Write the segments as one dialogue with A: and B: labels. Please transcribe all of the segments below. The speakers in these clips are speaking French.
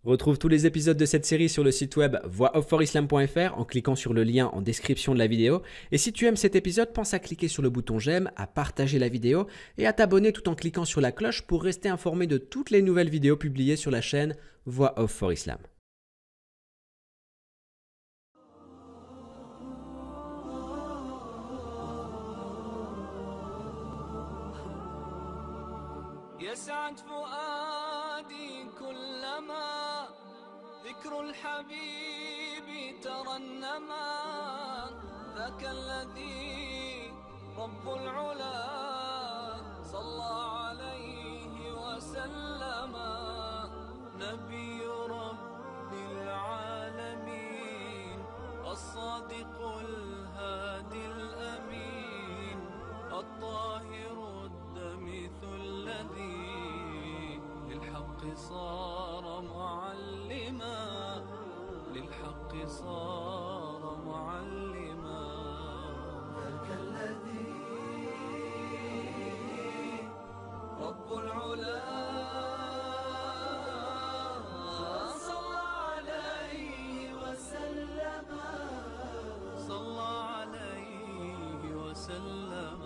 A: Retrouve tous les épisodes de cette série sur le site web voixoffforislam.fr en cliquant sur le lien en description de la vidéo. Et si tu aimes cet épisode, pense à cliquer sur le bouton j'aime, à partager la vidéo et à t'abonner tout en cliquant sur la cloche pour rester informé de toutes les nouvelles vidéos publiées sur la chaîne Voix Off for Islam.
B: يسعد فؤادي كلما ذكر الحبيب ترنما ذاك الذي رب العلا صلى عليه وسلم نبي رب العالمين الصادق الهادي الأمين الطاهر الدمث الذي للحق صار معلما للحق صار معلما ذاك الذي رب العلا صلى عليه وسلم صلى عليه وسلم.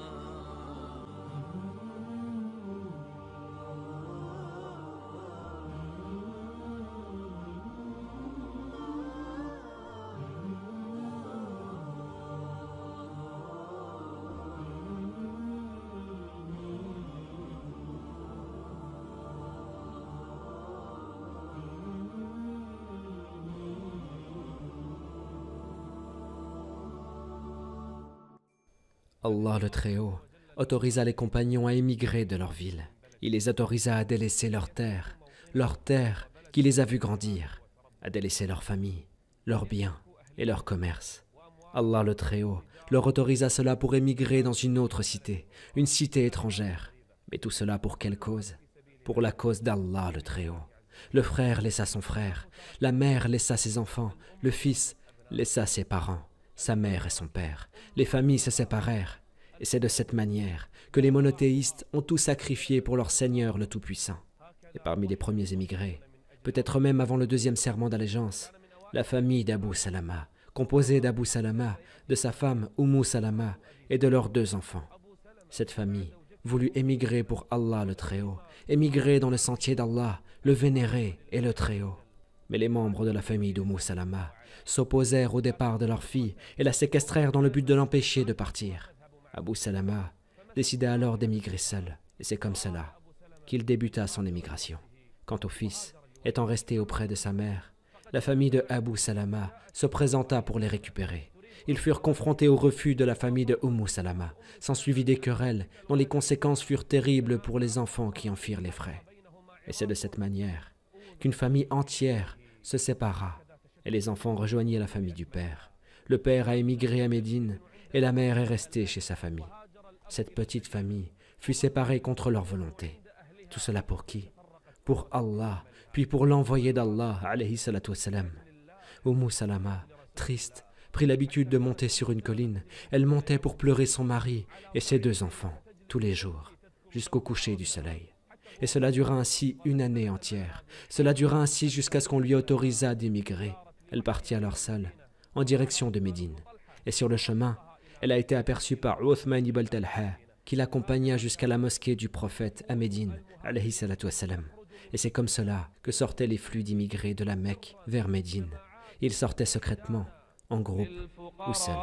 A: Allah le Très-Haut autorisa les compagnons à émigrer de leur ville. Il les autorisa à délaisser leur terre qui les a vus grandir, à délaisser leur famille, leurs biens et leur commerce. Allah le Très-Haut leur autorisa cela pour émigrer dans une autre cité, une cité étrangère. Mais tout cela pour quelle cause? Pour la cause d'Allah le Très-Haut. Le frère laissa son frère, la mère laissa ses enfants, le fils laissa ses parents, sa mère et son père. Les familles se séparèrent. Et c'est de cette manière que les monothéistes ont tout sacrifié pour leur Seigneur le Tout-Puissant. Et parmi les premiers émigrés, peut-être même avant le deuxième serment d'allégeance, la famille d'Abu Salama, composée d'Abu Salama, de sa femme Salama et de leurs 2 enfants. Cette famille voulut émigrer pour Allah le Très-Haut, émigrer dans le sentier d'Allah, le vénéré et le Très-Haut. Mais les membres de la famille Salama s'opposèrent au départ de leur fille et la séquestrèrent dans le but de l'empêcher de partir. Abu Salama décida alors d'émigrer seul, et c'est comme cela qu'il débuta son émigration. Quant au fils, étant resté auprès de sa mère, la famille de Abu Salama se présenta pour les récupérer. Ils furent confrontés au refus de la famille de Salama. S'ensuivit des querelles dont les conséquences furent terribles pour les enfants qui en firent les frais. Et c'est de cette manière qu'une famille entière se sépara et les enfants rejoignirent la famille du père. Le père a émigré à Médine et la mère est restée chez sa famille. Cette petite famille fut séparée contre leur volonté. Tout cela pour qui? Pour Allah, puis pour l'envoyé d'Allah, alayhi salatu wassalam. Salama, triste, prit l'habitude de monter sur une colline. Elle montait pour pleurer son mari et ses 2 enfants, tous les jours, jusqu'au coucher du soleil. Et cela dura ainsi une année entière. Cela dura ainsi jusqu'à ce qu'on lui autorisa d'émigrer. Elle partit alors seule, en direction de Médine. Et sur le chemin, elle a été aperçue par Uthman ibn Talha, qui l'accompagna jusqu'à la mosquée du prophète à Médine, alayhi salatu wassalam. Et c'est comme cela que sortaient les flux d'immigrés de la Mecque vers Médine. Ils sortaient secrètement, en groupe ou seuls.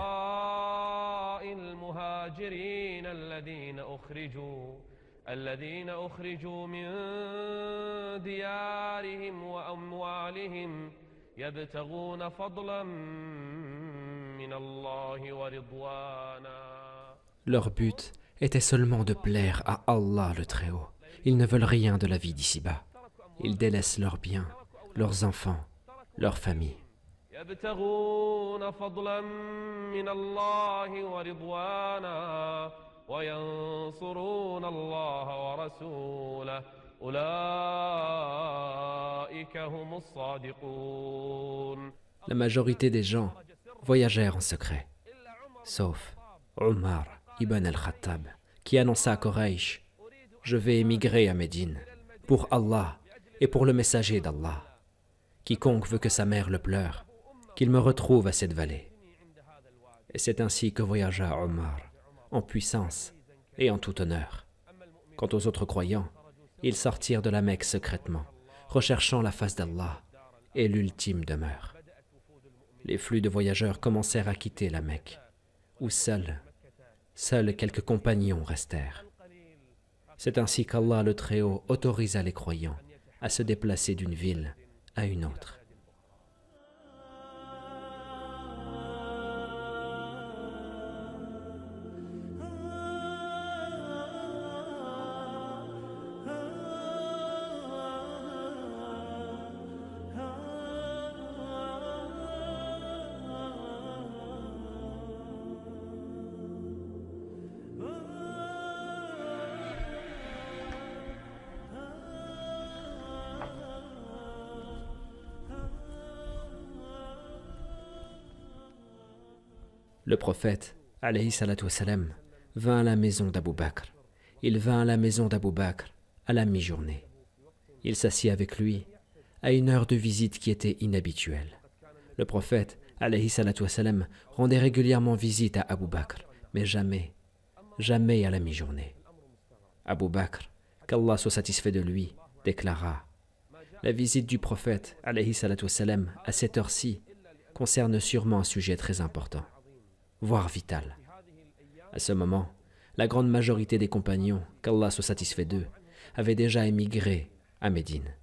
A: الذين أخرجوا من ديارهم وأموالهم يبتغون فضلا من الله ورضوانا. Leur but était seulement de plaire à Allah le Très-Haut. Ils ne veulent rien de la vie d'ici-bas. Ils délaissent leurs biens, leurs enfants, leurs familles. يبتغون فضلا من الله ورضوانا وينصرون الله ورسوله أولئك هم الصادقون. La majorité des gens voyagèrent en secret, sauf Omar ibn al-Khattab, qui annonça à Quraysh: « Je vais émigrer à Médine, pour Allah et pour le messager d'Allah. » Quiconque veut que sa mère le pleure, qu'il me retrouve à cette vallée. Et c'est ainsi que voyagea Omar, en puissance et en tout honneur. Quant aux autres croyants, ils sortirent de la Mecque secrètement, recherchant la face d'Allah et l'ultime demeure. Les flux de voyageurs commencèrent à quitter la Mecque, où seuls quelques compagnons restèrent. C'est ainsi qu'Allah le Très-Haut autorisa les croyants à se déplacer d'une ville à une autre. Le prophète, alayhi salatu wassalam, vint à la maison d'Abou Bakr. Il vint à la maison d'Abou Bakr à la mi-journée. Il s'assit avec lui à une heure de visite qui était inhabituelle. Le prophète, alayhi salatu wassalam, rendait régulièrement visite à Abou Bakr, mais jamais à la mi-journée. Abou Bakr, qu'Allah soit satisfait de lui, déclara: la visite du prophète, alayhi salatu wassalam, à cette heure-ci concerne sûrement un sujet très important, voire vital. À ce moment, la grande majorité des compagnons, qu'Allah soit satisfait d'eux, avaient déjà émigré à Médine.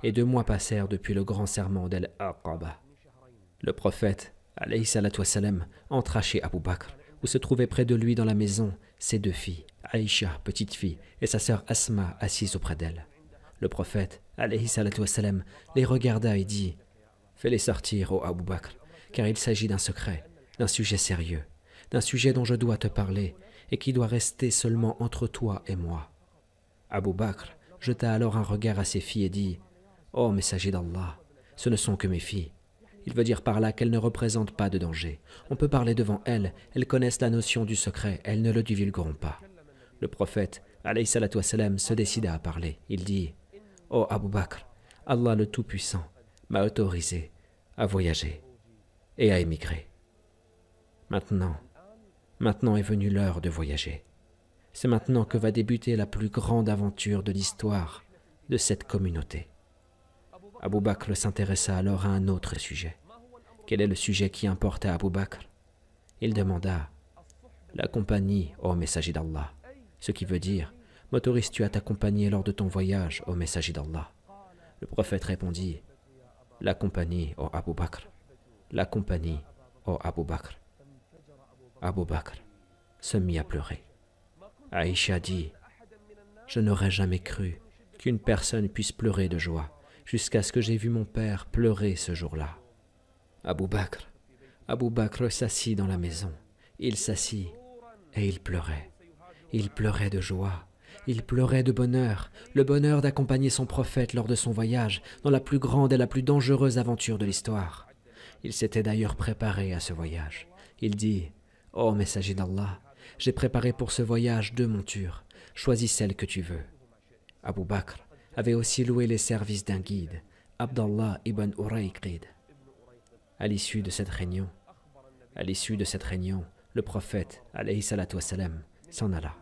A: Et 2 mois passèrent depuis le grand serment d'Al-Aqaba. Le prophète, alayhi salatu wassalam, entra chez Abou Bakr, où se trouvaient près de lui dans la maison ses 2 filles, Aïcha, petite fille, et sa sœur Asma, assises auprès d'elle. Le prophète, alayhi salatu wassalam, les regarda et dit: fais-les sortir, ô Abou Bakr, car il s'agit d'un secret, d'un sujet sérieux, d'un sujet dont je dois te parler et qui doit rester seulement entre toi et moi. Abou Bakr jeta alors un regard à ses filles et dit: ô messager d'Allah, ce ne sont que mes filles. Il veut dire par là qu'elles ne représentent pas de danger. On peut parler devant elles, elles connaissent la notion du secret, elles ne le divulgueront pas. Le prophète, alayhi salatu wassalam, se décida à parler. Il dit: ô Abou Bakr, Allah le Tout-Puissant m'a autorisé à voyager et à émigrer. Maintenant est venue l'heure de voyager. C'est maintenant que va débuter la plus grande aventure de l'histoire de cette communauté. Abou Bakr s'intéressa alors à un autre sujet. Quel est le sujet qui importe à Abou Bakr? Il demanda: la compagnie, ô messager d'Allah, ce qui veut dire: m'autorises-tu à t'accompagner lors de ton voyage, ô messager d'Allah? Le prophète répondit: la compagnie, ô Abou Bakr, la compagnie, ô Abou Bakr. Abou Bakr se mit à pleurer. Aïcha dit: je n'aurais jamais cru qu'une personne puisse pleurer de joie jusqu'à ce que j'ai vu mon père pleurer ce jour-là. Abou Bakr s'assit dans la maison. Il s'assit et il pleurait. Il pleurait de joie, il pleurait de bonheur, le bonheur d'accompagner son prophète lors de son voyage dans la plus grande et la plus dangereuse aventure de l'histoire. Il s'était d'ailleurs préparé à ce voyage. Il dit: ô messager d'Allah, j'ai préparé pour ce voyage 2 montures, choisis celle que tu veux. Abou Bakr avait aussi loué les services d'un guide, Abdallah ibn Urayqid. À l'issue de cette réunion, le prophète, alayhi salatu wassalam, s'en alla.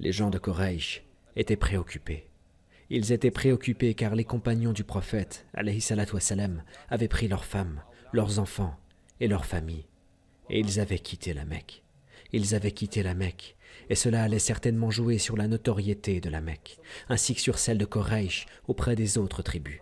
A: Les gens de Quraysh étaient préoccupés. Ils étaient préoccupés car les compagnons du prophète, alayhi salatu wassalam, avaient pris leurs femmes, leurs enfants et leurs familles. Et ils avaient quitté la Mecque. Et cela allait certainement jouer sur la notoriété de la Mecque, ainsi que sur celle de Quraysh auprès des autres tribus.